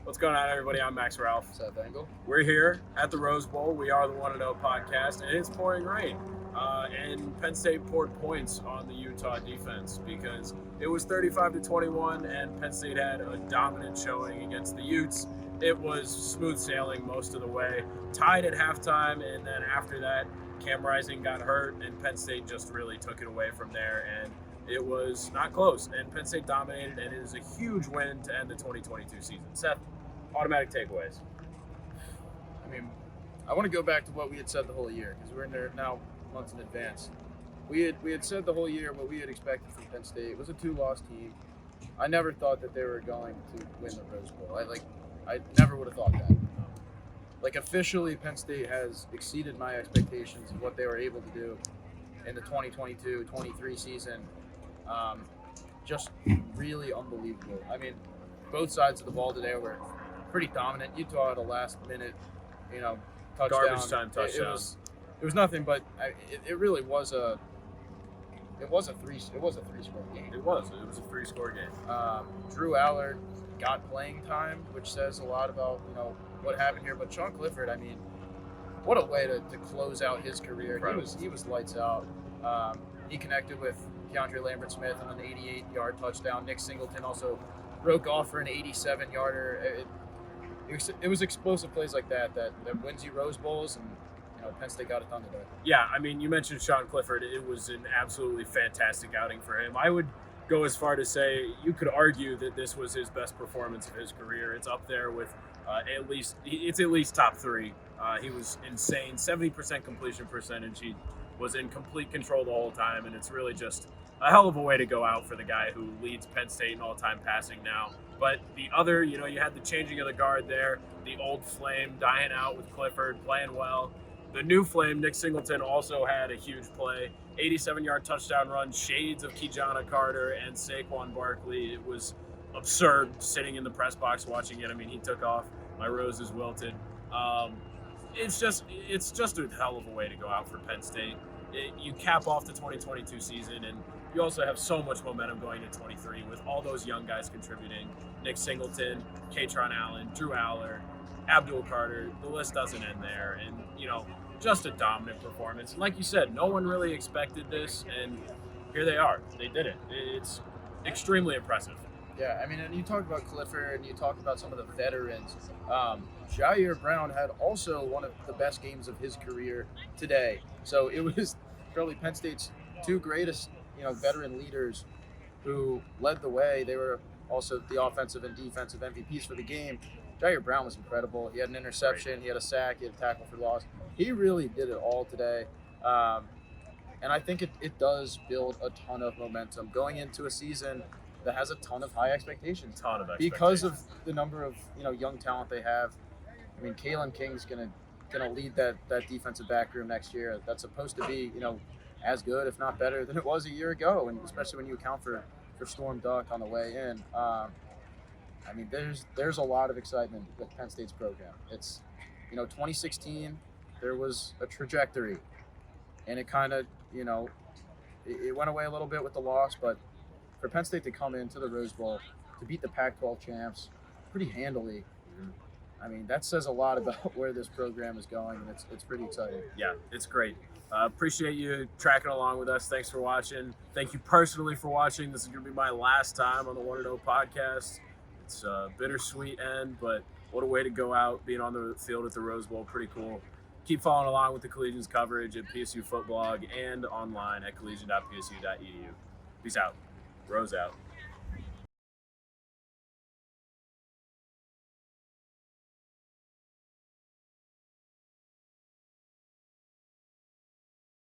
What's going on, everybody? I'm Max Ralph. Seth Engle. We're here at the Rose Bowl. We are the 1-0 podcast, and it's pouring rain. And Penn State poured points on the Utah defense because it was 35-21, and Penn State had a dominant showing against the Utes. It was smooth sailing most of the way, tied at halftime, and then after that, Cam Rising got hurt, and Penn State just really took it away from there. And it was not close, and Penn State dominated, and it is a huge win to end the 2022 season. Seth, automatic takeaways. I mean, I want to go back to what we had said the whole year because we're in there now months in advance. We had said the whole year what we had expected from Penn State. It was a 2-loss team. I never thought that they were going to win the Rose Bowl. I never would have thought that. Officially, Penn State has exceeded my expectations of what they were able to do in the 2022-23 season. Just really unbelievable. I mean, both sides of the ball today were pretty dominant. Utah had a last-minute, touchdown. Garbage time touchdown. It was nothing, but it really was a three-score game. It was a 3-score game. Drew Allard got playing time, which says a lot about what happened here. But Sean Clifford, I mean, what a way to close out his career. Incredible. He was lights out. He connected with Keandre Lambert-Smith on an 88-yard touchdown. Nick Singleton also broke off for an 87-yarder. It was explosive plays like that wins you Rose Bowls, and Penn State got it done today. Yeah, I mean, you mentioned Sean Clifford. It was an absolutely fantastic outing for him. I would go as far to say you could argue that this was his best performance of his career. It's up there with at least top 3. He was insane, 70% completion percentage. He was in complete control the whole time, and it's really just a hell of a way to go out for the guy who leads Penn State in all-time passing now. But the other, you had the changing of the guard there, the old flame dying out with Clifford, playing well. The new flame, Nick Singleton, also had a huge play, 87-yard touchdown run, shades of Keyjana Carter and Saquon Barkley. It was absurd sitting in the press box watching it. I mean, he took off. My roses wilted. It's just a hell of a way to go out for Penn State. You cap off the 2022 season, and you also have so much momentum going into 23 with all those young guys contributing. Nick Singleton, Katron Allen, Drew Allard, Abdul Carter, the list doesn't end there. And, just a dominant performance. And like you said, no one really expected this, and here they are. They did it. It's extremely impressive. Yeah, I mean, and you talk about Clifford, and you talk about some of the veterans. Jair Brown had also one of the best games of his career today. So it was probably Penn State's 2 greatest, veteran leaders who led the way. They were also the offensive and defensive MVPs for the game. Jair Brown was incredible. He had an interception, he had a sack, he had a tackle for loss. He really did it all today. And I think it does build a ton of momentum going into a season that has a ton of high expectations. Because of the number of young talent they have. I mean, Kalen King's gonna lead that defensive back room next year. That's supposed to be as good, if not better, than it was a year ago, and especially when you account for Storm Duck on the way in. I mean, there's a lot of excitement with Penn State's program. It's 2016 there was a trajectory, and it kind of it went away a little bit with the loss, but for Penn State to come into the Rose Bowl to beat the Pac-12 champs pretty handily, I mean, that says a lot about where this program is going, and it's pretty exciting. Yeah, it's great. Appreciate you tracking along with us. Thanks for watching. Thank you personally for watching. This is going to be my last time on the 1-0 podcast. It's a bittersweet end, but what a way to go out, being on the field at the Rose Bowl. Pretty cool. Keep following along with the Collegian's coverage at PSU Footblog and online at collegian.psu.edu. Peace out. Rose out.